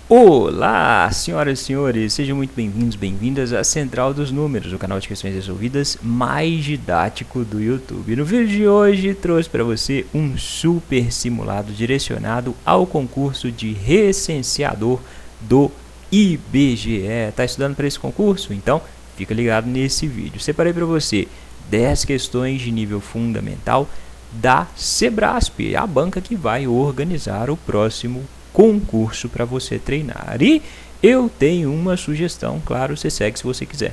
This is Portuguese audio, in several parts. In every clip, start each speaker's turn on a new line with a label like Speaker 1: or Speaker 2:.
Speaker 1: Olá, senhoras e senhores, sejam muito bem-vindos, bem-vindas à Central dos Números, o canal de questões resolvidas mais didático do YouTube. No vídeo de hoje trouxe para você um super simulado direcionado ao concurso de recenseador do IBGE. Está estudando para esse concurso? Então fica ligado nesse vídeo. Separei para você 10 questões de nível fundamental da Sebrasp, a banca que vai organizar o próximo concurso para você treinar. E eu tenho uma sugestão, claro, você segue se você quiser.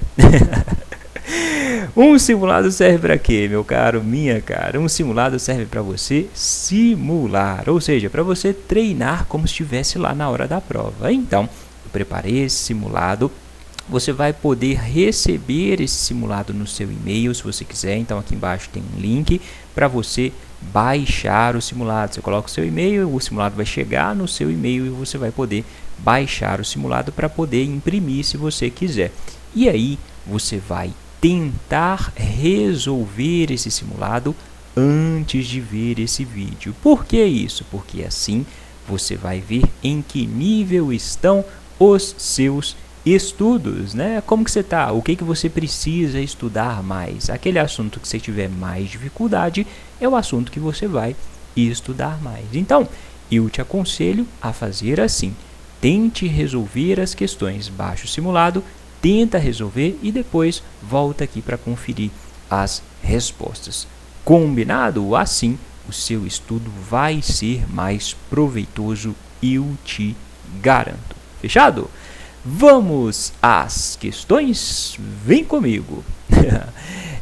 Speaker 1: Um simulado serve para quê, meu caro, minha cara? Um simulado serve para você simular, ou seja, para você treinar como se estivesse lá na hora da prova. Então, eu preparei esse simulado. Você vai poder receber esse simulado no seu e-mail, se você quiser. Então, aqui embaixo tem um link para você baixar o simulado. Você coloca o seu e-mail, o simulado vai chegar no seu e-mail e você vai poder baixar o simulado para poder imprimir se você quiser. E aí, você vai tentar resolver esse simulado antes de ver esse vídeo. Por que isso? Porque assim você vai ver em que nível estão os seus estudos, né? Como que você tá? O que você precisa estudar mais? Aquele assunto que você tiver mais dificuldade é o assunto que você vai estudar mais. Então, eu te aconselho a fazer assim. Tente resolver as questões, baixa o simulado, tenta resolver e depois volta aqui para conferir as respostas. Combinado? Assim, o seu estudo vai ser mais proveitoso, eu te garanto. Fechado? Vamos às questões? Vem comigo!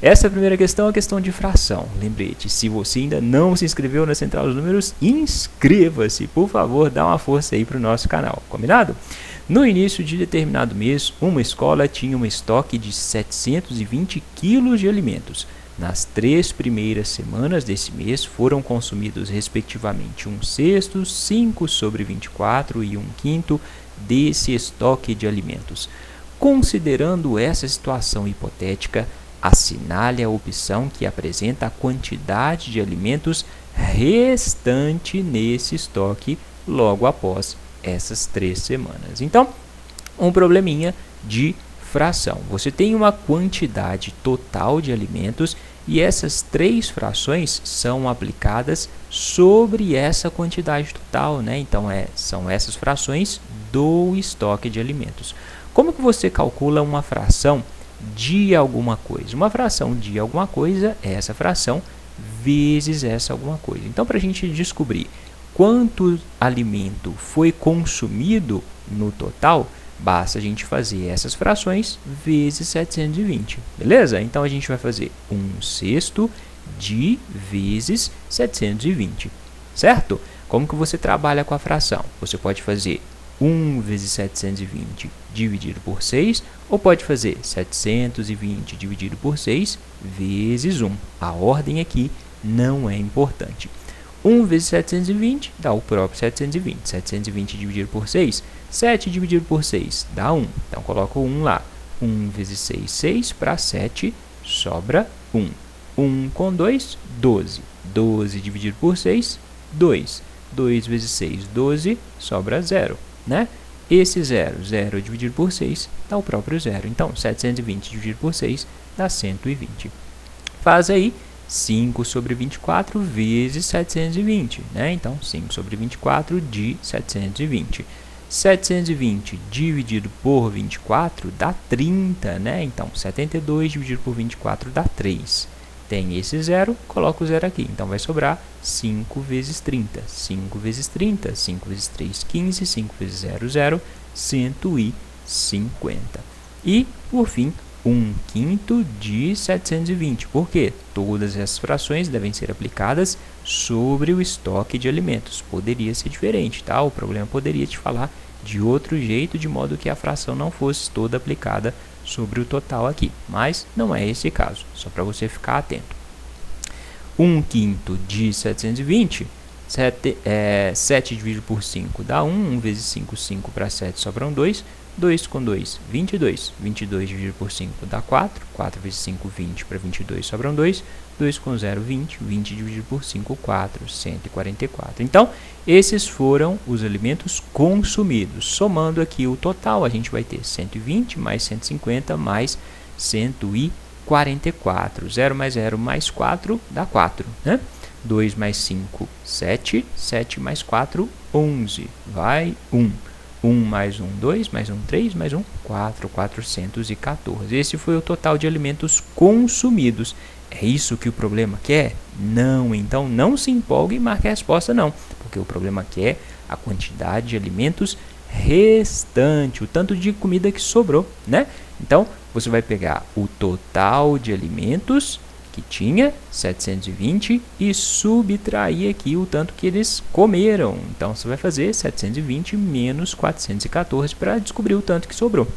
Speaker 1: Essa primeira questão é a questão de fração. Lembrete, se você ainda não se inscreveu na Central dos Números, inscreva-se, por favor, dá uma força aí para o nosso canal, combinado? No início de determinado mês, uma escola tinha um estoque de 720 quilos de alimentos. Nas 3 primeiras semanas desse mês foram consumidos respectivamente 1/6, 5/24 e 1/5 desse estoque de alimentos. Considerando essa situação hipotética, assinale a opção que apresenta a quantidade de alimentos restante nesse estoque logo após essas 3 semanas. Então, um probleminha de fração. Você tem uma quantidade total de alimentos e essas 3 frações são aplicadas sobre essa quantidade total, né? Então, são essas frações do estoque de alimentos. Como que você calcula uma fração de alguma coisa? Uma fração de alguma coisa é essa fração vezes essa alguma coisa. Então, para a gente descobrir quanto alimento foi consumido no total, basta a gente fazer essas frações vezes 720, beleza? Então, a gente vai fazer 1/6 de vezes 720, certo? Como que você trabalha com a fração? Você pode fazer 1 vezes 720 dividido por 6, ou pode fazer 720 dividido por 6 vezes 1. A ordem aqui não é importante. 1 vezes 720 dá o próprio 720. 720 dividido por 6, 7 dividido por 6 dá 1. Então, coloco 1 lá. 1 vezes 6, 6 para 7, sobra 1. 1 com 2, 12. 12 dividido por 6, 2. 2 vezes 6, 12, sobra 0, né? Esse 0, 0 dividido por 6, dá o próprio 0. Então, 720 dividido por 6 dá 120. Faz aí 5/24 vezes 720, né? Então, 5/24 de 720. 720 dividido por 24 dá 30, né? Então, 72 dividido por 24 dá 3. Tem esse 0, coloco o 0 aqui. Então, vai sobrar 5 vezes 30. 5 vezes 30, 5 vezes 3, 15. 5 vezes 0, 0, 150. E, por fim, 1/5 de 720. Por quê? Todas essas frações devem ser aplicadas sobre o estoque de alimentos. Poderia ser diferente, tá? O problema poderia te falar de outro jeito, de modo que a fração não fosse toda aplicada sobre o total aqui. Mas não é esse caso, só para você ficar atento. 1/5 de 720 7 dividido por 5 dá 1, 1 vezes 5, 5 para 7 sobram 2, 2 com 2, 22, 22 dividido por 5 dá 4, 4 vezes 5, 20 para 22 sobram 2, 2 com 0, 20, 20 dividido por 5, 4, 144. Então, esses foram os alimentos consumidos. Somando aqui o total, a gente vai ter 120 mais 150 mais 144. 0 mais 0 mais 4 dá 4, né? 2 mais 5, 7. 7 mais 4, 11. Vai 1. 1 mais 1, 2, mais 1, 3, mais 1, 4, 414. Esse foi o total de alimentos consumidos. É isso que o problema quer? Não, então não se empolgue e marque a resposta não, porque o problema quer a quantidade de alimentos restante, o tanto de comida que sobrou, né? Então, você vai pegar o total de alimentos que tinha, 720, e subtrair aqui o tanto que eles comeram. Então, você vai fazer 720 menos 414 para descobrir o tanto que sobrou.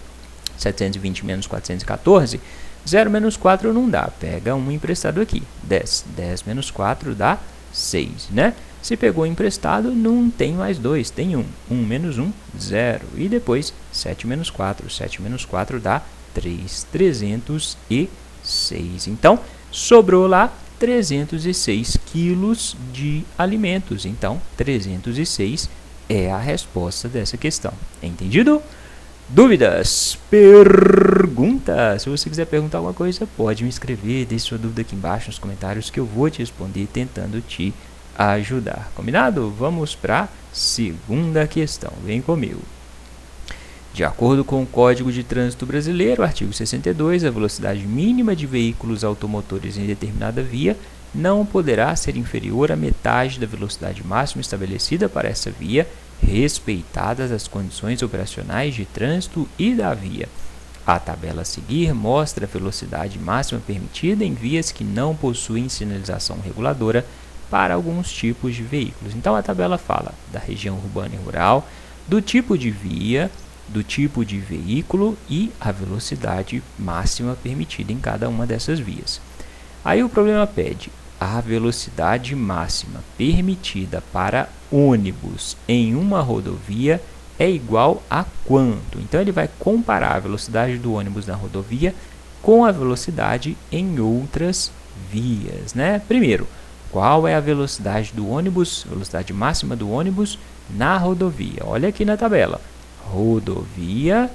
Speaker 1: 720 menos 414, 0 menos 4 não dá. Pega um emprestado aqui, 10. 10 menos 4 dá 6, né? Se pegou emprestado, não tem mais 2, tem 1. 1 menos 1, 0. E depois, 7 menos 4. 7 menos 4 dá 3. 306. Então, sobrou lá 306 quilos de alimentos. Então, 306 é a resposta dessa questão. Entendido? Dúvidas? Perguntas? Se você quiser perguntar alguma coisa, pode me escrever, deixe sua dúvida aqui embaixo nos comentários que eu vou te responder tentando te ajudar. Combinado? Vamos para a segunda questão. Vem comigo. De acordo com o Código de Trânsito Brasileiro, artigo 62, a velocidade mínima de veículos automotores em determinada via não poderá ser inferior à metade da velocidade máxima estabelecida para essa via, respeitadas as condições operacionais de trânsito e da via. A tabela a seguir mostra a velocidade máxima permitida em vias que não possuem sinalização reguladora para alguns tipos de veículos. Então, a tabela fala da região urbana e rural, do tipo de via, do tipo de veículo e a velocidade máxima permitida em cada uma dessas vias. Aí o problema pede a velocidade máxima permitida para ônibus em uma rodovia é igual a quanto? Então, ele vai comparar a velocidade do ônibus na rodovia com a velocidade em outras vias, né? Primeiro, qual é a velocidade do ônibus, velocidade máxima do ônibus na rodovia? Olha aqui na tabela. Rodovia,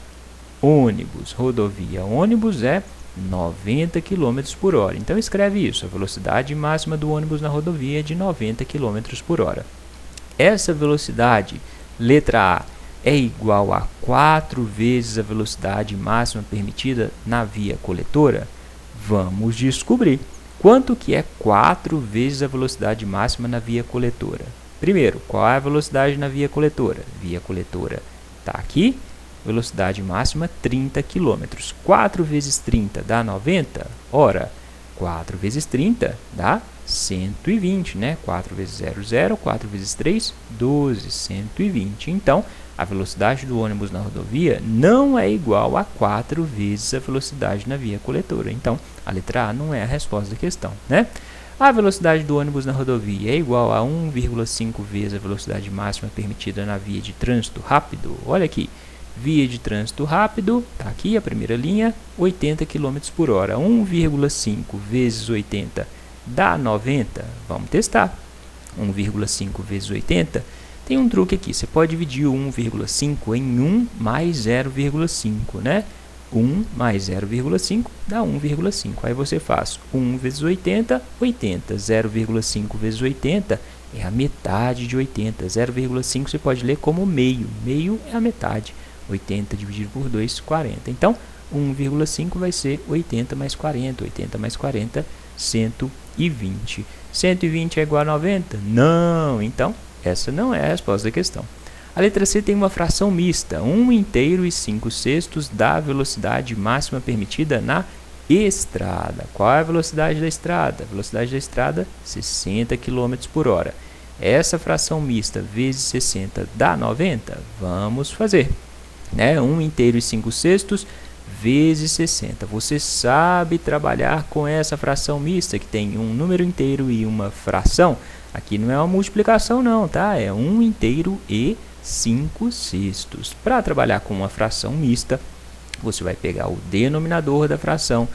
Speaker 1: ônibus. Rodovia, ônibus é 90 km por hora. Então, escreve isso. A velocidade máxima do ônibus na rodovia é de 90 km por hora. Essa velocidade, letra A, é igual a 4 vezes a velocidade máxima permitida na via coletora? Vamos descobrir. Quanto que é 4 vezes a velocidade máxima na via coletora? Primeiro, qual é a velocidade na via coletora? Via coletora está aqui, velocidade máxima 30 km. 4 vezes 30 dá 90? Ora, 4 vezes 30 dá 120, né? 4 vezes 0, 0. 4 vezes 3, 12, 120. Então, a velocidade do ônibus na rodovia não é igual a 4 vezes a velocidade na via coletora. Então, a letra A não é a resposta da questão, né? A velocidade do ônibus na rodovia é igual a 1,5 vezes a velocidade máxima permitida na via de trânsito rápido. Olha aqui, via de trânsito rápido, está aqui a primeira linha, 80 km por hora. 1,5 vezes 80 dá 90. Vamos testar. 1,5 vezes 80. Tem um truque aqui, você pode dividir o 1,5 em 1 mais 0,5, né? 1 mais 0,5 dá 1,5. Aí você faz 1 vezes 80, 80. 0,5 vezes 80 é a metade de 80. 0,5 você pode ler como meio. Meio é a metade. 80 dividido por 2, 40. Então, 1,5 vai ser 80 mais 40. 80 mais 40, 120. 120 é igual a 90? Não! Então, essa não é a resposta da questão. A letra C tem uma fração mista, 1 inteiro e 5 sextos da velocidade máxima permitida na estrada. Qual é a velocidade da estrada? A velocidade da estrada, 60 km por hora. Essa fração mista vezes 60 dá 90? Vamos fazer. 1 inteiro e 5 sextos vezes 60. Você sabe trabalhar com essa fração mista, que tem um número inteiro e uma fração? Aqui não é uma multiplicação não, tá? É 1 inteiro e 5 sextos. Para trabalhar com uma fração mista, você vai pegar o denominador da fração,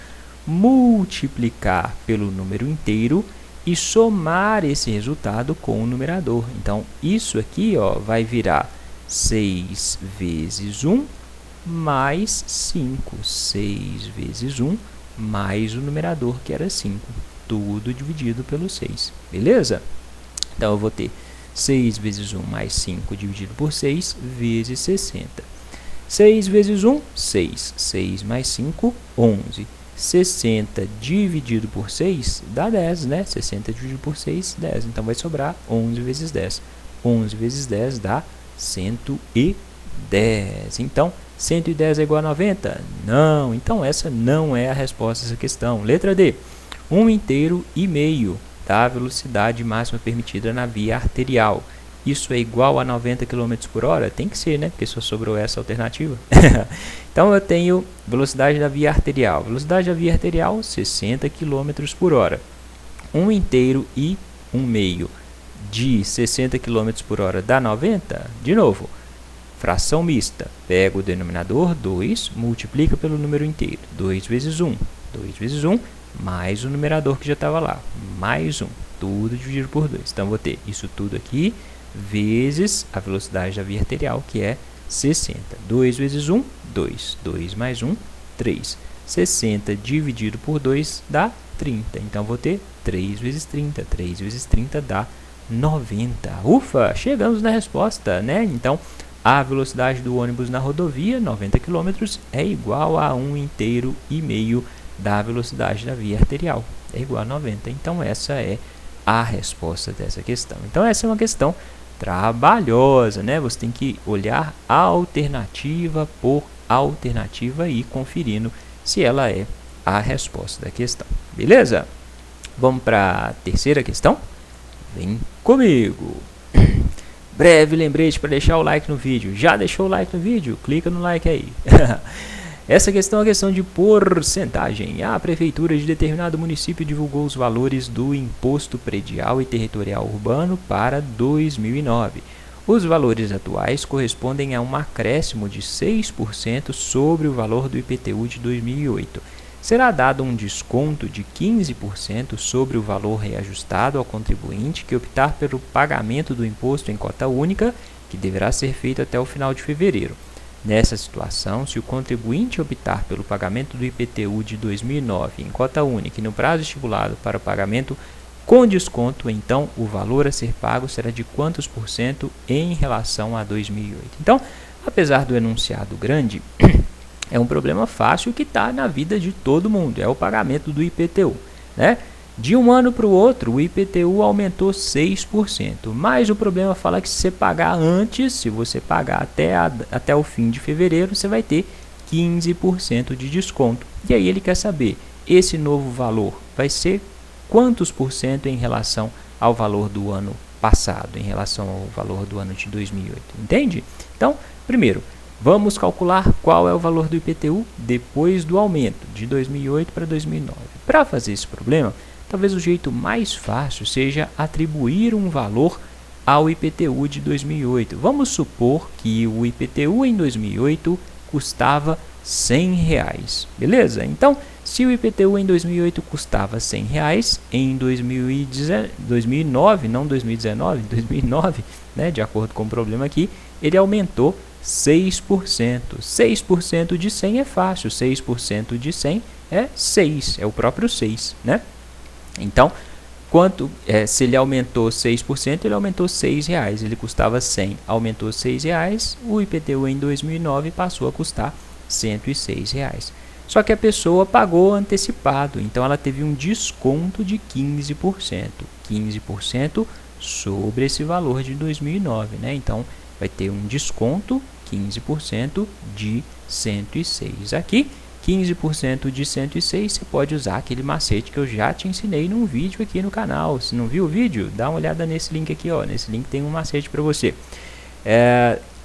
Speaker 1: multiplicar pelo número inteiro e somar esse resultado com o numerador. Então, isso aqui ó, vai virar 6 vezes 1 mais 5. 6 vezes 1 mais o numerador, que era 5. Tudo dividido pelo 6. Beleza? Então, eu vou ter 6 vezes 1 mais 5 dividido por 6 vezes 60. 6 vezes 1, 6. 6 mais 5, 11. 60 dividido por 6 dá 10, né? 60 dividido por 6, 10. Então, vai sobrar 11 vezes 10. 11 vezes 10 dá 110. Então, 110 é igual a 90? Não. Então, essa não é a resposta dessa questão. Letra D. 1 inteiro e meio da velocidade máxima permitida na via arterial. Isso é igual a 90 km por hora? Tem que ser, né? Porque só sobrou essa alternativa. Então, eu tenho velocidade da via arterial. Velocidade da via arterial, 60 km por hora. 1 inteiro e 1 meio de 60 km por hora dá 90? De novo, fração mista. Pega o denominador, 2, multiplica pelo número inteiro. 2 vezes 1. 2 vezes 1, mais o numerador que já estava lá. Mais 1. Tudo dividido por 2. Então, vou ter isso tudo aqui vezes a velocidade da via arterial, que é 60. 2 vezes 1, 2. 2 mais 1, 3. 60 dividido por 2 dá 30. Então, vou ter 3 vezes 30. 3 vezes 30 dá 90. Ufa, chegamos na resposta, né? Então, a velocidade do ônibus na rodovia, 90 km, é igual a 1 inteiro e meio da velocidade da via arterial. É igual a 90. Então, essa é a resposta dessa questão. Então, essa é uma questão trabalhosa, né? Você tem que olhar alternativa por alternativa e ir conferindo se ela é a resposta da questão. Beleza? Vamos para a terceira questão? Vem comigo! Breve lembrete para deixar o like no vídeo. Já deixou o like no vídeo? Clica no like aí. Essa questão é a questão de porcentagem. A prefeitura de determinado município divulgou os valores do Imposto Predial e Territorial Urbano para 2009. Os valores atuais correspondem a um acréscimo de 6% sobre o valor do IPTU de 2008. Será dado um desconto de 15% sobre o valor reajustado ao contribuinte que optar pelo pagamento do imposto em cota única, que deverá ser feito até o final de fevereiro. Nessa situação, se o contribuinte optar pelo pagamento do IPTU de 2009 em cota única e no prazo estipulado para o pagamento com desconto, então o valor a ser pago será de quantos por cento em relação a 2008? Então, apesar do enunciado grande, é um problema fácil que está na vida de todo mundo, é o pagamento do IPTU, né? De um ano para o outro, o IPTU aumentou 6%, mas o problema fala que se você pagar antes, se você pagar até o fim de fevereiro, você vai ter 15% de desconto. E aí ele quer saber, esse novo valor vai ser quantos por cento em relação ao valor do ano passado, em relação ao valor do ano de 2008, entende? Então, primeiro, vamos calcular qual é o valor do IPTU depois do aumento de 2008 para 2009. Para fazer esse problema, talvez o jeito mais fácil seja atribuir um valor ao IPTU de 2008. Vamos supor que o IPTU em 2008 custava R$100, beleza? Então, se o IPTU em 2008 custava R$100, em 2009, não 2019, 2009, né, de acordo com o problema aqui, ele aumentou 6%. 6% de 100 é fácil, 6% de 100 é 6, é o próprio 6, né? Então, se ele aumentou 6%, ele aumentou R$6. Ele custava 100, aumentou R$6. O IPTU em 2009 passou a custar R$106. Só que a pessoa pagou antecipado, então ela teve um desconto de 15%. 15% sobre esse valor de 2009, né? Então, vai ter um desconto, 15% de 106 aqui. 15% de 106, você pode usar aquele macete que eu já te ensinei num vídeo aqui no canal. Se não viu o vídeo, dá uma olhada nesse link aqui, ó. Nesse link tem um macete para você.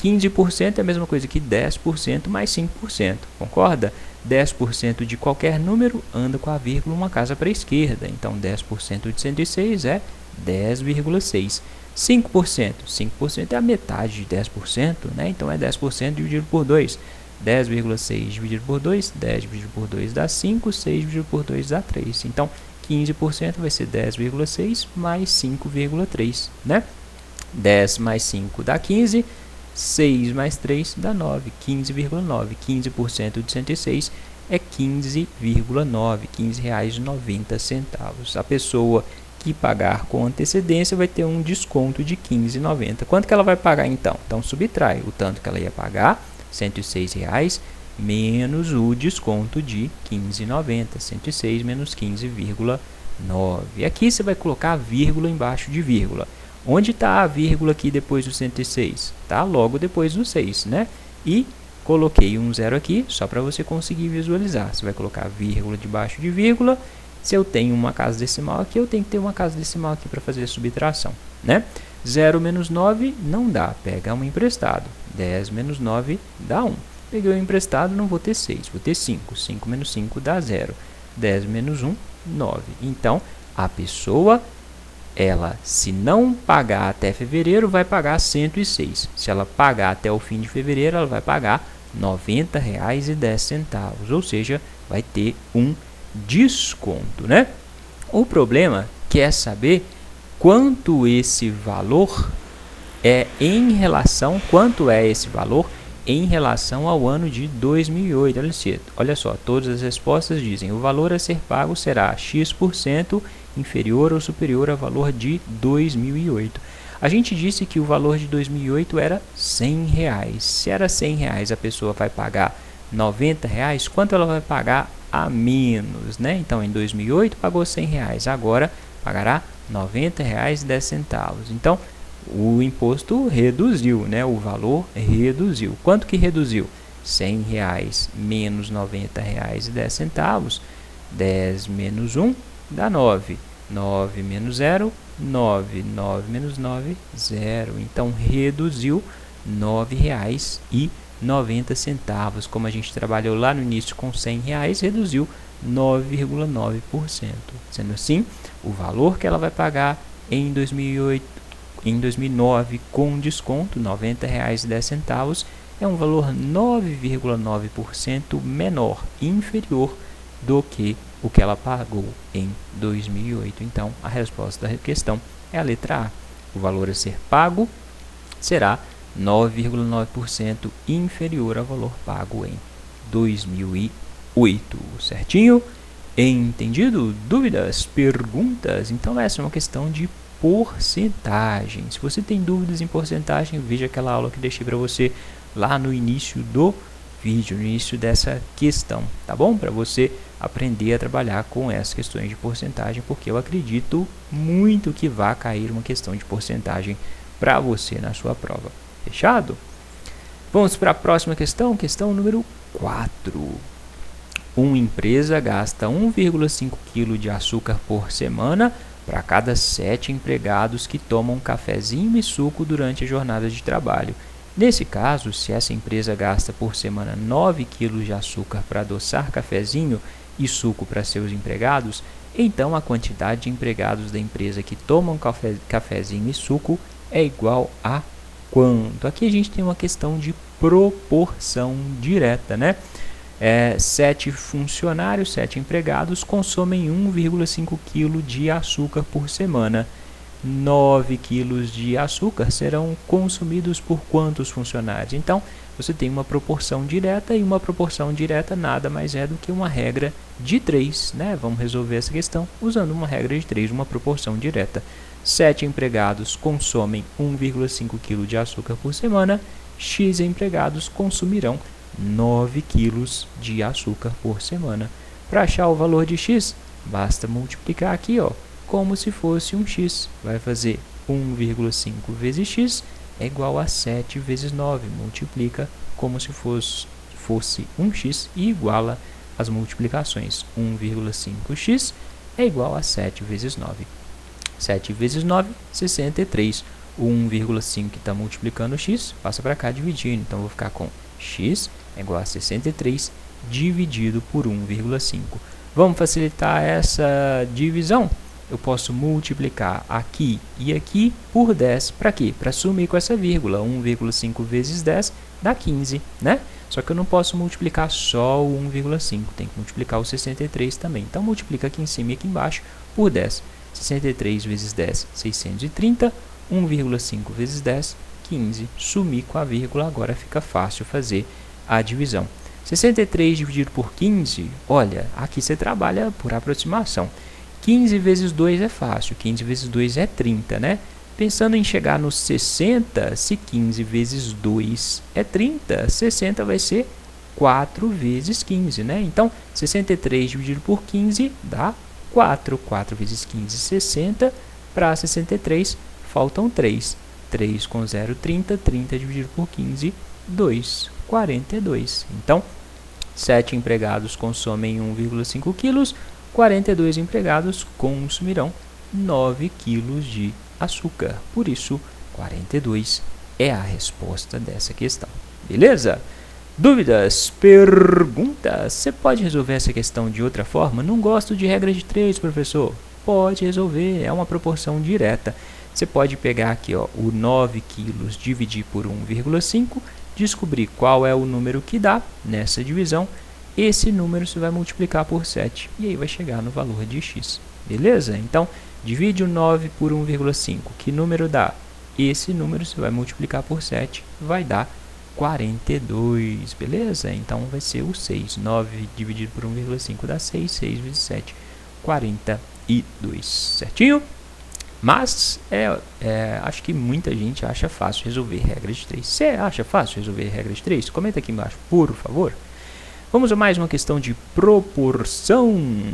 Speaker 1: 15% é a mesma coisa que 10% mais 5%, concorda? 10% de qualquer número anda com a vírgula uma casa para a esquerda, então 10% de 106 é 10,6. 5% é a metade de 10%, né? Então é 10% dividido por 2. 10,6 dividido por 2, 10 dividido por 2 dá 5, 6 dividido por 2 dá 3. Então 15% vai ser 10,6 mais 5,3, né? 10 mais 5 dá 15, 6 mais 3 dá 9, 15,9. 15% de 106 é 15,9, R$15,90. A pessoa que pagar com antecedência vai ter um desconto de R$15,90. Quanto que ela vai pagar então? Então subtrai o tanto que ela ia pagar, R$106, menos o desconto de R$15,90. 106 menos 15,9. Aqui você vai colocar a vírgula embaixo de vírgula. Onde está a vírgula aqui depois do 106? Está logo depois do 6, né? E coloquei um zero aqui, só para você conseguir visualizar. Você vai colocar vírgula debaixo de vírgula. Se eu tenho uma casa decimal aqui, eu tenho que ter uma casa decimal aqui para fazer a subtração, né? 0 menos 9 não dá, pega um emprestado. 10 menos 9 dá 1. Peguei um emprestado, não vou ter 6, vou ter 5. 5 menos 5 dá 0. 10 menos 1, 9. Então, a pessoa, ela, se não pagar até fevereiro, vai pagar 106. Se ela pagar até o fim de fevereiro, ela vai pagar R$90,10. Ou seja, vai ter um desconto, né? O problema que é saber quanto esse valor é em relação, ao ano de 2008. Olha só, todas as respostas dizem: o valor a ser pago será X% inferior ou superior ao valor de 2008. A gente disse que o valor de 2008 era R$100. Se era R$100, a pessoa vai pagar R$90. Quanto ela vai pagar a menos, né? Então, em 2008 pagou R$100, agora pagará R$90,10. Então, o imposto reduziu, né? O valor reduziu. Quanto que reduziu? R$100 menos R$90,10. 10 menos 1 dá 9. 9 menos 0, 9. 9 menos 9, 0. Então, reduziu R$9,90. Como a gente trabalhou lá no início com R$100, reduziu 9,9%. Sendo assim, o valor que ela vai pagar em 2009 com desconto, R$90,10, é um valor 9,9% menor, inferior do que o que ela pagou em 2008. Então, a resposta da questão é a letra A. O valor a ser pago será 9,9% inferior ao valor pago em 2008. Certinho? Entendido? Dúvidas? Perguntas? Então, essa é uma questão de porcentagem. Se você tem dúvidas em porcentagem, veja aquela aula que deixei para você lá no início do vídeo, no início dessa questão, tá bom? Para você aprender a trabalhar com essas questões de porcentagem, porque eu acredito muito que vai cair uma questão de porcentagem para você na sua prova. Fechado? Vamos para a próxima questão, questão número 4. Uma empresa gasta 1,5 kg de açúcar por semana para cada 7 empregados que tomam cafezinho e suco durante a jornada de trabalho. Nesse caso, se essa empresa gasta por semana 9 kg de açúcar para adoçar cafezinho e suco para seus empregados, então a quantidade de empregados da empresa que tomam cafezinho e suco é igual a quanto? Aqui a gente tem uma questão de proporção direta, né? 7 funcionários, 7 empregados consomem 1,5 kg de açúcar por semana. 9 kg de açúcar serão consumidos por quantos funcionários? Então, você tem uma proporção direta, e uma proporção direta nada mais é do que uma regra de 3, né? Vamos resolver essa questão usando uma regra de 3, uma proporção direta. 7 empregados consomem 1,5 kg de açúcar por semana, X empregados consumirão 9 kg de açúcar por semana. Para achar o valor de X, basta multiplicar aqui, ó, como se fosse um X. Vai fazer 1,5 vezes X é igual a 7 vezes 9. Multiplica como se fosse um X e iguala as multiplicações. 1,5x é igual a 7 vezes 9. 7 vezes 9, 63. O 1,5 que está multiplicando o x, passa para cá dividindo. Então, vou ficar com x é igual a 63 dividido por 1,5. Vamos facilitar essa divisão? Eu posso multiplicar aqui e aqui por 10. Para quê? Para sumir com essa vírgula. 1,5 vezes 10 dá 15, né? Só que eu não posso multiplicar só o 1,5. Tem que multiplicar o 63 também. Então, multiplica aqui em cima e aqui embaixo por 10. 63 vezes 10, 630. 1,5 vezes 10, 15. Sumir com a vírgula, agora fica fácil fazer a divisão. 63 dividido por 15, olha, aqui você trabalha por aproximação. 15 vezes 2 é fácil, 15 vezes 2 é 30, né? Pensando em chegar nos 60, se 15 vezes 2 é 30, 60 vai ser 4 vezes 15, né? Então, 63 dividido por 15 dá 4. 4 vezes 15, 60. Para 63, faltam 3. 3 com 0, 30. 30 dividido por 15, 2. 42. Então, 7 empregados consomem 1,5 quilos. 42 empregados consumirão 9 quilos de açúcar. Por isso, 42 é a resposta dessa questão. Beleza? Dúvidas? Perguntas? Você pode resolver essa questão de outra forma? Não gosto de regra de 3, professor. Pode resolver, é uma proporção direta. Você pode pegar aqui, ó, o 9 quilos, dividir por 1,5, descobrir qual é o número que dá nessa divisão. Esse número você vai multiplicar por 7 e aí vai chegar no valor de x. Beleza? Então, divide o 9 por 1,5. Que número dá? Esse número você vai multiplicar por 7, vai dar 42. Beleza? Então, vai ser o 6. 9 dividido por 1,5 dá 6. 6 vezes 7, 42. Certinho? Mas, acho que muita gente acha fácil resolver regra de 3. Você acha fácil resolver regra de 3? Comenta aqui embaixo, por favor. Vamos a mais uma questão de proporção.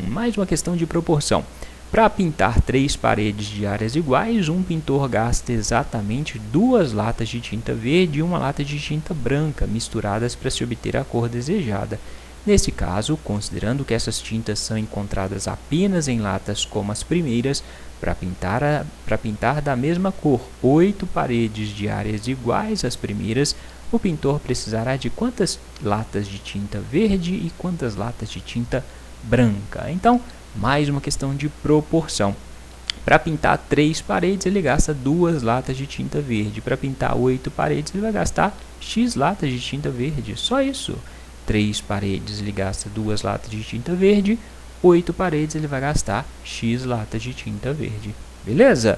Speaker 1: Mais uma questão de proporção. Para pintar 3 paredes de áreas iguais, um pintor gasta exatamente 2 latas de tinta verde e 1 lata de tinta branca misturadas para se obter a cor desejada. Nesse caso, considerando que essas tintas são encontradas apenas em latas como as primeiras, para pintar da mesma cor 8 paredes de áreas iguais às primeiras, o pintor precisará de quantas latas de tinta verde e quantas latas de tinta branca. Então, mais uma questão de proporção. Para pintar 3 paredes, ele gasta 2 latas de tinta verde. Para pintar 8 paredes, ele vai gastar X latas de tinta verde. Só isso. 3 paredes, ele gasta 2 latas de tinta verde. 8 paredes, ele vai gastar X latas de tinta verde. Beleza?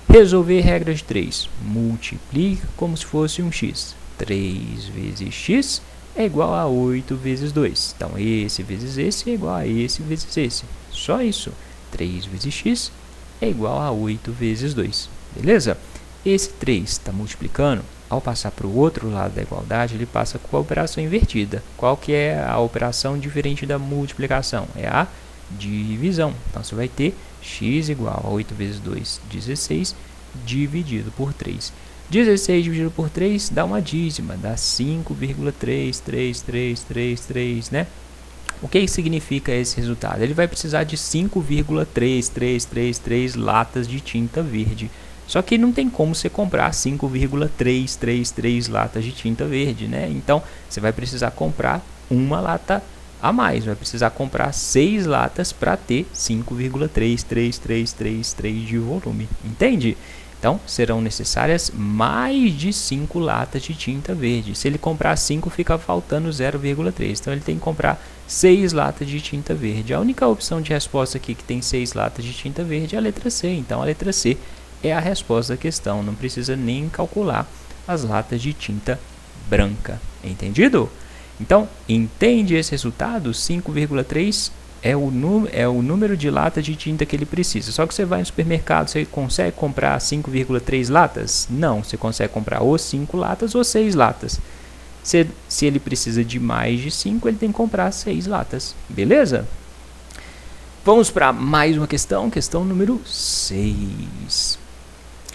Speaker 1: Resolver regra de 3. Multiplica como se fosse um X. 3 vezes x é igual a 8 vezes 2. Então, esse vezes esse é igual a esse vezes esse. Só isso. 3 vezes x é igual a 8 vezes 2. Beleza? Esse 3 está multiplicando. Ao passar para o outro lado da igualdade, ele passa com a operação invertida. Qual que é a operação diferente da multiplicação? É a divisão. Então, você vai ter x igual a 8 vezes 2, 16, dividido por 3. 16 dividido por 3 dá uma dízima, dá 5,333333, né? O que significa esse resultado? Ele vai precisar de 5,3333 latas de tinta verde. Só que não tem como você comprar 5,333 latas de tinta verde, né? Então, você vai precisar comprar uma lata a mais. Vai precisar comprar 6 latas para ter 5,33333 de volume. Entende? Então, serão necessárias mais de 5 latas de tinta verde. Se ele comprar 5, fica faltando 0,3. Então, ele tem que comprar 6 latas de tinta verde. A única opção de resposta aqui que tem 6 latas de tinta verde é a letra C. Então, a letra C é a resposta da questão. Não precisa nem calcular as latas de tinta branca. Entendido? Então, entende esse resultado? 5,3 é o número de latas de tinta que ele precisa. Só que você vai no supermercado, você consegue comprar 5,3 latas? Não, você consegue comprar ou 5 latas ou 6 latas. Se ele precisa de mais de 5, ele tem que comprar 6 latas. Beleza? Vamos para mais uma questão, questão número 6.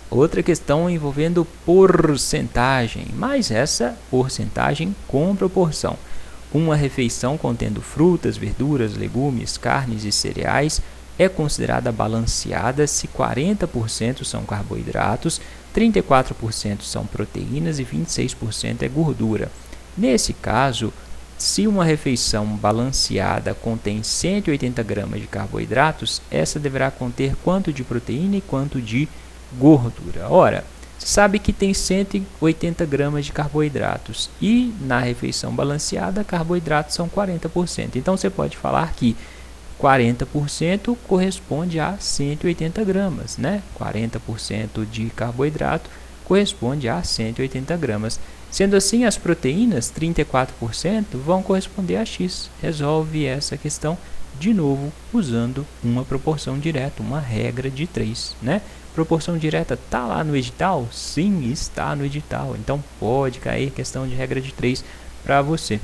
Speaker 1: Outra questão envolvendo porcentagem, mas essa porcentagem com proporção. Uma refeição contendo frutas, verduras, legumes, carnes e cereais é considerada balanceada se 40% são carboidratos, 34% são proteínas e 26% é gordura. Nesse caso, se uma refeição balanceada contém 180 gramas de carboidratos, essa deverá conter quanto de proteína e quanto de gordura? Ora, você sabe que tem 180 gramas de carboidratos e na refeição balanceada, carboidratos são 40%. Então, você pode falar que 40% corresponde a 180 gramas, né? 40% de carboidrato corresponde a 180 gramas. Sendo assim, as proteínas, 34%, vão corresponder a X. Resolve essa questão de novo usando uma proporção direta, uma regra de 3, né? Proporção direta está lá no edital? Sim, está no edital. Então, pode cair questão de regra de 3 para você.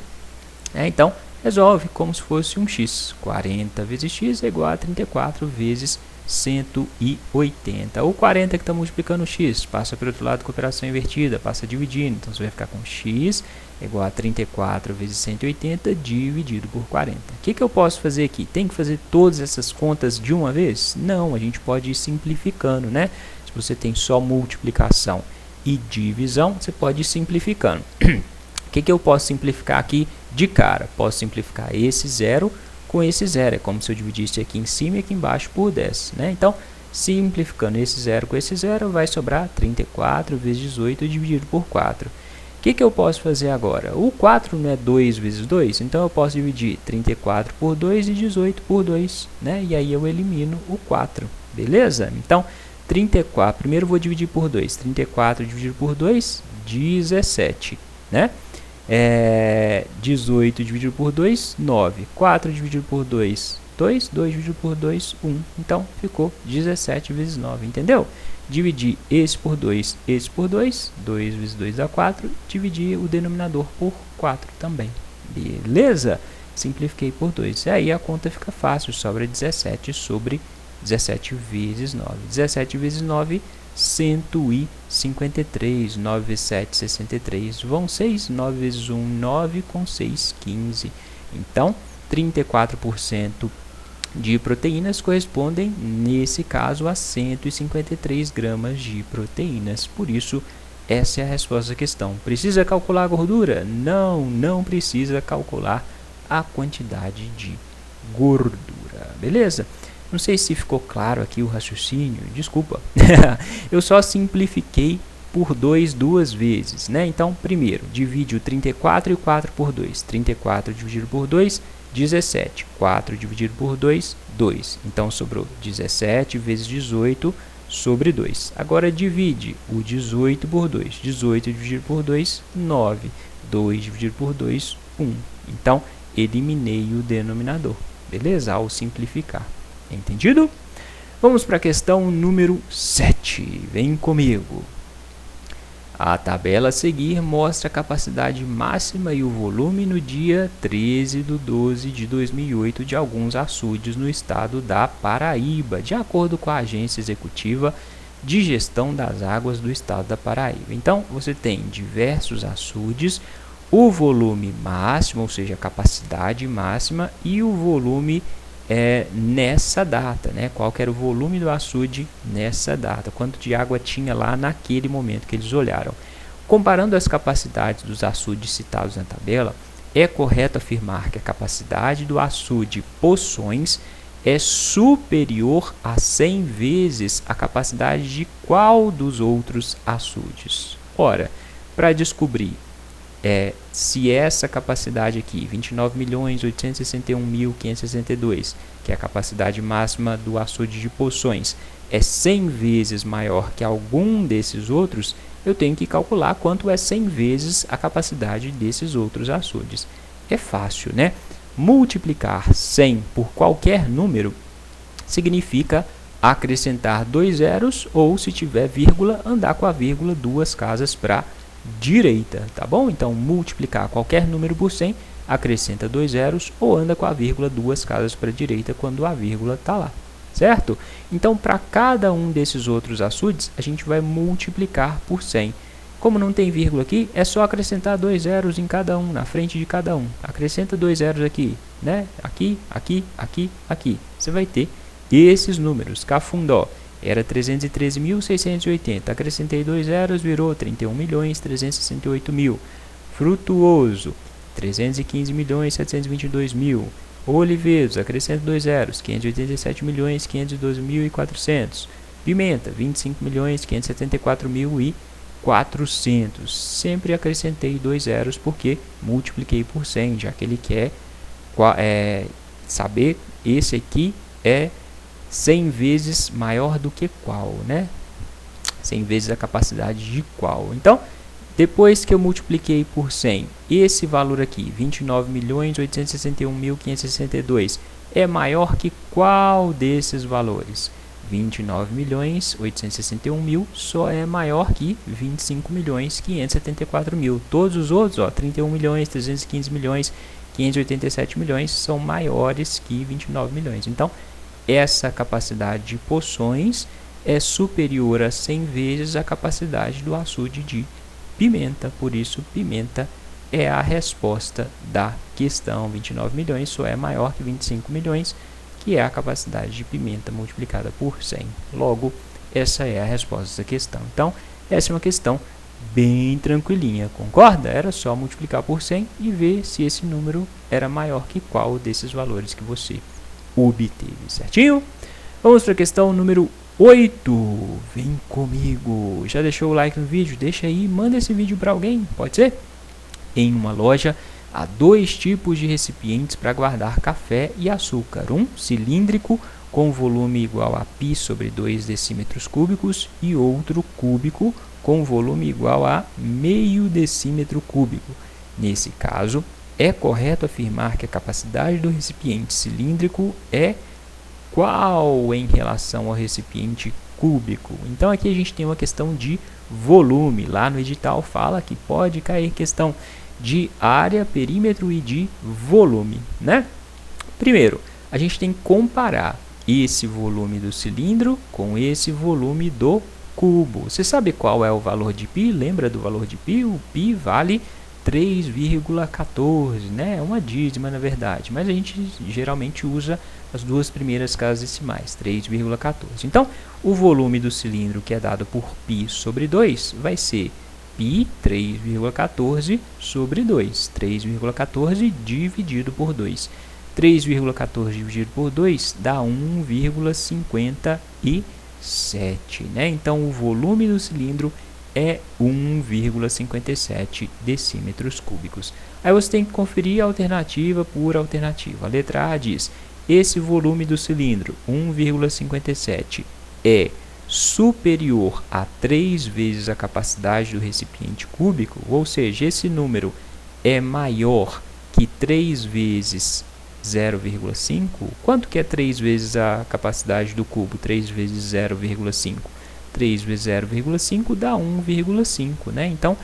Speaker 1: Então, resolve como se fosse um x. 40 vezes x é igual a 34 vezes 180. O 40 que está multiplicando o x, passa para o outro lado com operação invertida, passa dividindo. Então, você vai ficar com x igual a 34 vezes 180 dividido por 40. O que eu posso fazer aqui? Tem que fazer todas essas contas de uma vez? Não, a gente pode ir simplificando, né? Se você tem só multiplicação e divisão, você pode ir simplificando. O que eu posso simplificar aqui de cara? Posso simplificar esse zero com esse zero. É como se eu dividisse aqui em cima e aqui embaixo por 10, né? Então, simplificando esse zero com esse zero, vai sobrar 34 vezes 18 dividido por 4. O que eu posso fazer agora? O 4 não é 2 vezes 2, então eu posso dividir 34 por 2 e 18 por 2, né? E aí eu elimino o 4, beleza? Então, 34, primeiro eu vou dividir por 2. 34 dividido por 2, 17, né? 18 dividido por 2, 9. 4 dividido por 2, 2. 2 dividido por 2, 1. Então, ficou 17 vezes 9, entendeu? Dividir esse por 2, esse por 2. 2 vezes 2 dá 4. Dividir o denominador por 4 também. Beleza? Simplifiquei por 2. E aí a conta fica fácil. Sobra 17 sobre 17 vezes 9. 17 vezes 9, 153. 9 vezes 7, 63. Vão 6. 9 vezes 1, 9. Com 6, 15. Então, 34% de proteínas correspondem, nesse caso, a 153 gramas de proteínas. Por isso, essa é a resposta da questão. Precisa calcular a gordura? Não, não precisa calcular a quantidade de gordura. Beleza? Não sei se ficou claro aqui o raciocínio, desculpa. Eu só simplifiquei por 2 duas vezes, né? Então, primeiro, divide o 34 e o 4 por 2. 34 dividido por 2, 17. 4 dividido por 2, 2. Então, sobrou 17 vezes 18 sobre 2. Agora, divide o 18 por 2. 18 dividido por 2, 9. 2 dividido por 2, 1. Então, eliminei o denominador. Beleza? Ao simplificar. Entendido? Vamos para a questão número 7. Vem comigo. A tabela a seguir mostra a capacidade máxima e o volume no dia 13/12/2008 de alguns açudes no estado da Paraíba, de acordo com a Agência Executiva de Gestão das Águas do estado da Paraíba. Então, você tem diversos açudes, o volume máximo, ou seja, a capacidade máxima, e o volume nessa data, né? Qual que era o volume do açude nessa data, quanto de água tinha lá naquele momento que eles olharam. Comparando as capacidades dos açudes citados na tabela, é correto afirmar que a capacidade do açude Poções é superior a 100 vezes a capacidade de qual dos outros açudes? Ora, para descobrir se essa capacidade aqui, 29.861.562, que é a capacidade máxima do açude de Poções, é 100 vezes maior que algum desses outros, eu tenho que calcular quanto é 100 vezes a capacidade desses outros açudes. É fácil, né? Multiplicar 100 por qualquer número significa acrescentar 2 zeros ou, se tiver vírgula, andar com a vírgula 2 casas para direita, tá bom? Então, multiplicar qualquer número por 100, acrescenta 2 zeros ou anda com a vírgula 2 casas para direita quando a vírgula está lá, certo? Então, para cada um desses outros açudes, a gente vai multiplicar por 100. Como não tem vírgula aqui, é só acrescentar 2 zeros em cada um, na frente de cada um. Acrescenta 2 zeros aqui, né? Aqui, aqui, aqui, aqui. Você vai ter esses números, Cafundó. Era 313.680. Acrescentei 2 zeros, virou 31.368.000. Frutuoso, 315.722.000. Olivedos, acrescento 2 zeros, 587.512.400. Pimenta, 25.574.400. Sempre acrescentei 2 zeros porque multipliquei por 100, já que ele quer saber esse aqui é 100 vezes maior do que qual, né? 100 vezes a capacidade de qual. Então, depois que eu multipliquei por 100, esse valor aqui, 29.861.562, é maior que qual desses valores? 29.861.000 só é maior que 25.574.000. Todos os outros, ó, 31 milhões, 315 milhões, 587 milhões são maiores que 29 milhões. Então, essa capacidade de poções é superior a 100 vezes a capacidade do açude de pimenta. Por isso, pimenta é a resposta da questão. 29 milhões só é maior que 25 milhões, que é a capacidade de pimenta multiplicada por 100. Logo, essa é a resposta da questão. Então, essa é uma questão bem tranquilinha, concorda? Era só multiplicar por 100 e ver se esse número era maior que qual desses valores que você obteve, certinho? Vamos para a questão número 8. Vem comigo. Já deixou o like no vídeo? Deixa aí, manda esse vídeo para alguém, pode ser? Em uma loja, há 2 tipos de recipientes para guardar café e açúcar. Um cilíndrico com volume igual a π sobre 2 decímetros cúbicos e outro cúbico com volume igual a meio decímetro cúbico. Nesse caso, é correto afirmar que a capacidade do recipiente cilíndrico é qual em relação ao recipiente cúbico? Então aqui a gente tem uma questão de volume. Lá no edital fala que pode cair questão de área, perímetro e de volume, né? Primeiro, a gente tem que comparar esse volume do cilindro com esse volume do cubo. Você sabe qual é o valor de π? Lembra do valor de π? O π vale 3,14, né? É uma dízima, na verdade, mas a gente geralmente usa as duas primeiras casas decimais, 3,14. Então, o volume do cilindro que é dado por π sobre 2 vai ser π 3,14 sobre 2. 3,14 dividido por 2. 3,14 dividido por 2 dá 1,57, né? Então, o volume do cilindro é 1,57 decímetros cúbicos. Aí você tem que conferir alternativa por alternativa. A letra A diz: esse volume do cilindro, 1,57, é superior a 3 vezes a capacidade do recipiente cúbico, ou seja, esse número é maior que 3 vezes 0,5. Quanto que é 3 vezes a capacidade do cubo? 3 vezes 0,5. 3 vezes 0,5 dá 1,5, né? Então,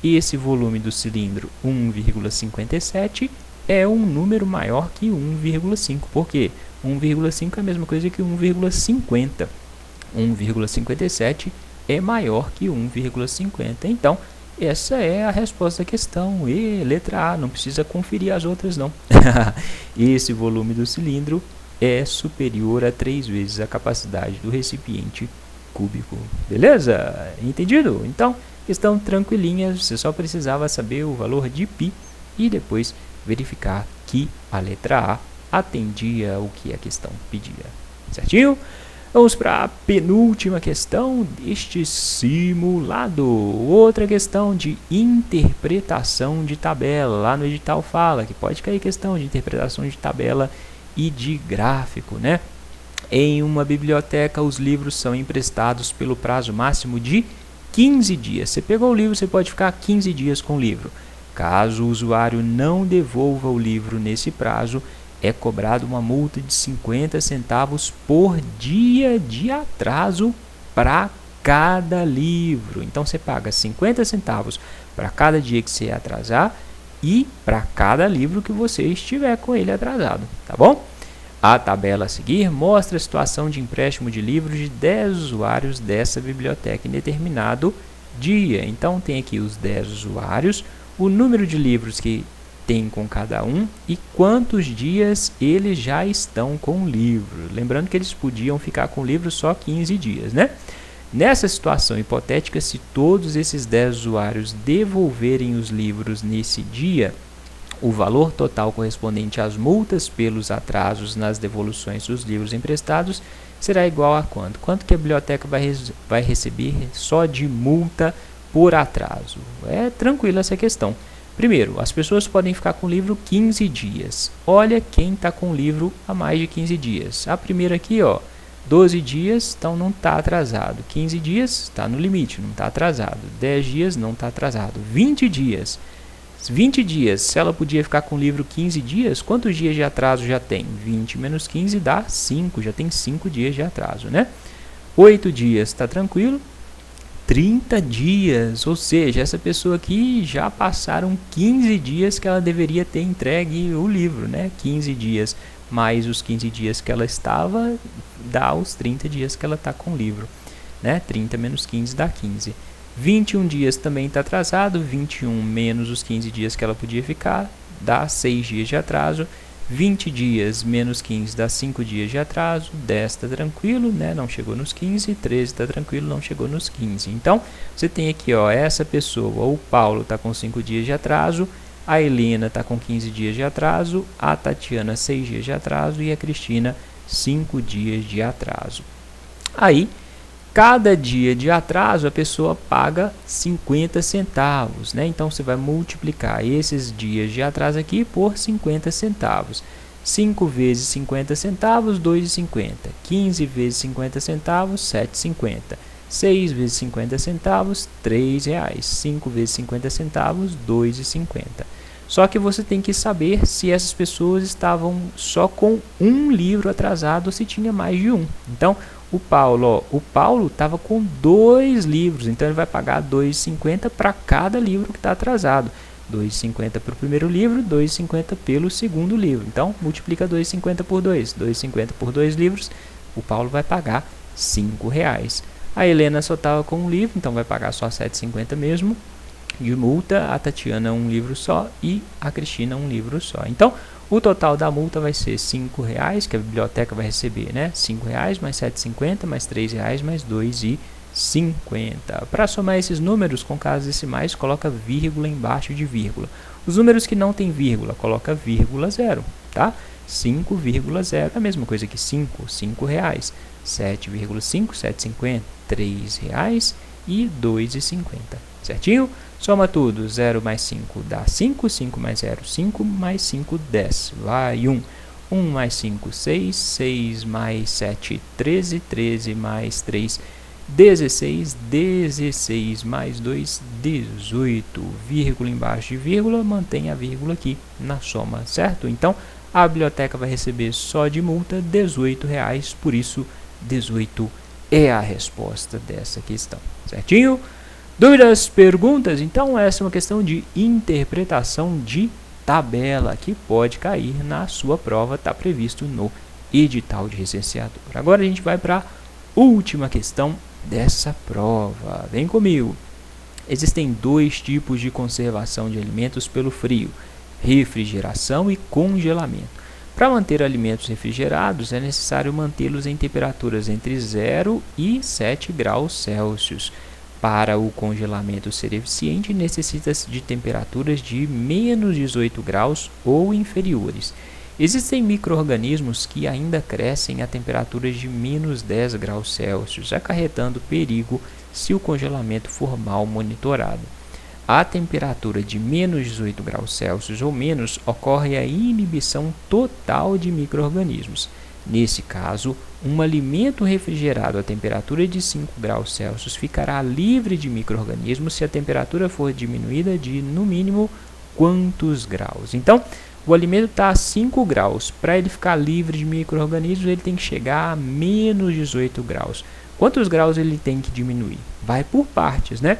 Speaker 1: esse volume do cilindro, 1,57, é um número maior que 1,5. Por quê? 1,5 é a mesma coisa que 1,50. 1,57 é maior que 1,50. Então, essa é a resposta da questão. E letra A, não precisa conferir as outras, não. Esse volume do cilindro é superior a 3 vezes a capacidade do recipiente cúbico. Beleza? Entendido? Então, questão tranquilinha, você só precisava saber o valor de π e depois verificar que a letra A atendia o que a questão pedia. Certinho? Vamos para a penúltima questão deste simulado. Outra questão de interpretação de tabela. Lá no edital fala que pode cair questão de interpretação de tabela e de gráfico, né? Em uma biblioteca, os livros são emprestados pelo prazo máximo de 15 dias. Você pegou o livro, você pode ficar 15 dias com o livro. Caso o usuário não devolva o livro nesse prazo, é cobrado uma multa de 50 centavos por dia de atraso para cada livro. Então, você paga 50 centavos para cada dia que você atrasar e para cada livro que você estiver com ele atrasado, tá bom? A tabela a seguir mostra a situação de empréstimo de livros de 10 usuários dessa biblioteca em determinado dia. Então, tem aqui os 10 usuários, o número de livros que tem com cada um e quantos dias eles já estão com o livro. Lembrando que eles podiam ficar com o livro só 15 dias, né? Nessa situação hipotética, se todos esses 10 usuários devolverem os livros nesse dia, o valor total correspondente às multas pelos atrasos nas devoluções dos livros emprestados será igual a quanto? Quanto que a biblioteca vai receber só de multa por atraso? É tranquila essa questão. Primeiro, as pessoas podem ficar com o livro 15 dias. Olha quem está com o livro há mais de 15 dias. A primeira aqui, ó, 12 dias, então não está atrasado. 15 dias, está no limite, não está atrasado. 10 dias, não está atrasado. 20 dias. 20 dias, se ela podia ficar com o livro 15 dias, quantos dias de atraso já tem? 20 menos 15 dá 5, já tem 5 dias de atraso, né? 8 dias, está tranquilo? 30 dias, ou seja, essa pessoa aqui já passaram 15 dias que ela deveria ter entregue o livro, né? 15 dias mais os 15 dias que ela estava, dá os 30 dias que ela está com o livro, né? 30 menos 15 dá 15. 21 dias também está atrasado, 21 menos os 15 dias que ela podia ficar, dá 6 dias de atraso. 20 dias menos 15 dá 5 dias de atraso, 10 está tranquilo, né? Não chegou nos 15, 13 está tranquilo, não chegou nos 15. Então, você tem aqui, ó, essa pessoa, o Paulo está com 5 dias de atraso, a Helena está com 15 dias de atraso, a Tatiana 6 dias de atraso e a Cristina 5 dias de atraso. Aí, cada dia de atraso a pessoa paga 50 centavos, né? Então você vai multiplicar esses dias de atraso aqui por 50 centavos. 5 vezes 50 centavos, 2,50. 15 vezes 50 centavos, 7,50. 6 vezes 50 centavos, R$3. 5 vezes 50 centavos, R$2,50. Só que você tem que saber se essas pessoas estavam só com um livro atrasado ou se tinha mais de um. Então, o Paulo estava com 2 livros, então ele vai pagar R$2,50 para cada livro que está atrasado. R$2,50 para o primeiro livro, R$2,50 pelo segundo livro. Então, multiplica R$2,50 por 2. R$2,50 por 2 livros, o Paulo vai pagar R$5. A Helena só estava com um livro, então vai pagar só R$7,50 mesmo de multa. A Tatiana um livro só e a Cristina um livro só. Então, o total da multa vai ser R$5, que a biblioteca vai receber, né? R$5 mais R$7,50 mais R$3 mais R$2,50. Para somar esses números com casas decimais, coloca vírgula embaixo de vírgula. Os números que não tem vírgula, coloca vírgula 0, tá? 5,0 é a mesma coisa que 5, R$5. 7,5, R$7,50, R$3 e R$2,50. Certinho? Soma tudo, 0 mais 5 dá 5, 5 mais 0, 5 mais 5, 10, vai 1. 1 mais 5, 6, 6 mais 7, 13, 13 mais 3, 16, 16 mais 2, 18, vírgula embaixo de vírgula, mantém a vírgula aqui na soma, certo? Então, a biblioteca vai receber só de multa R$18, por isso 18 é a resposta dessa questão, certinho? Dúvidas, perguntas? Então, essa é uma questão de interpretação de tabela que pode cair na sua prova, está previsto no edital de licenciatura. Agora a gente vai para a última questão dessa prova. Vem comigo. Existem 2 tipos de conservação de alimentos pelo frio: refrigeração e congelamento. Para manter alimentos refrigerados, é necessário mantê-los em temperaturas entre 0 e 7 graus Celsius. Para o congelamento ser eficiente, necessita-se de temperaturas de menos 18 graus ou inferiores. Existem micro-organismos que ainda crescem a temperaturas de menos 10 graus Celsius, acarretando perigo se o congelamento for mal monitorado. A temperatura de menos 18 graus Celsius ou menos ocorre a inibição total de micro-organismos. Nesse caso, um alimento refrigerado a temperatura de 5 graus Celsius ficará livre de micro-organismos se a temperatura for diminuída de, no mínimo, quantos graus? Então, o alimento está a 5 graus. Para ele ficar livre de micro-organismos, ele tem que chegar a menos 18 graus. Quantos graus ele tem que diminuir? Vai por partes, né?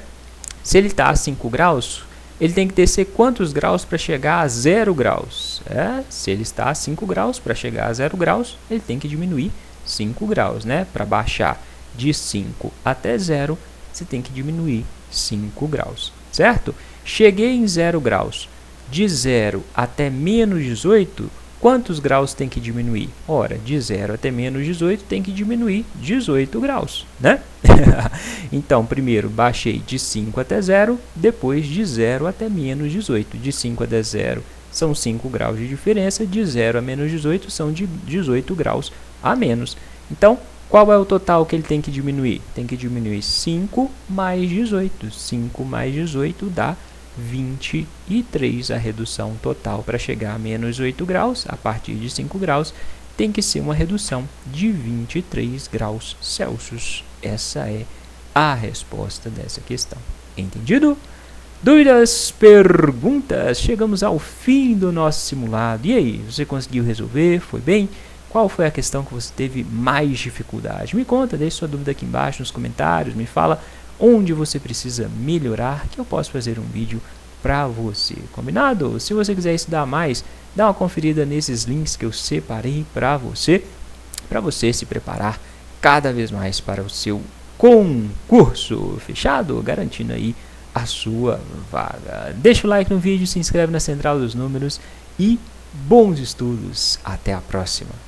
Speaker 1: Se ele está a 5 graus, ele tem que descer quantos graus para chegar a 0 graus? Se ele está a 5 graus, para chegar a 0 graus, ele tem que diminuir 5 graus, né? Para baixar de 5 até 0, você tem que diminuir 5 graus, certo? Cheguei em 0 graus. de 0 até menos 18, quantos graus tem que diminuir? Ora, de 0 até menos 18 tem que diminuir 18 graus, né? Então, primeiro baixei de 5 até 0, depois de 0 até menos 18. De 5 até 0 são 5 graus de diferença, de 0 a menos 18 são de 18 graus a menos. Então, qual é o total que ele tem que diminuir? Tem que diminuir 5 mais 18. 5 mais 18 dá 23. A redução total para chegar a menos 8 graus, a partir de 5 graus, tem que ser uma redução de 23 graus Celsius. Essa é a resposta dessa questão. Entendido? Dúvidas, perguntas? Chegamos ao fim do nosso simulado. E aí, você conseguiu resolver? Foi bem? Qual foi a questão que você teve mais dificuldade? Me conta, deixe sua dúvida aqui embaixo nos comentários, me fala onde você precisa melhorar, que eu posso fazer um vídeo para você. Combinado? Se você quiser estudar mais, dá uma conferida nesses links que eu separei para você se preparar cada vez mais para o seu concurso. Fechado? Garantindo aí a sua vaga. Deixa o like no vídeo, se inscreve na Central dos Números e bons estudos. Até a próxima!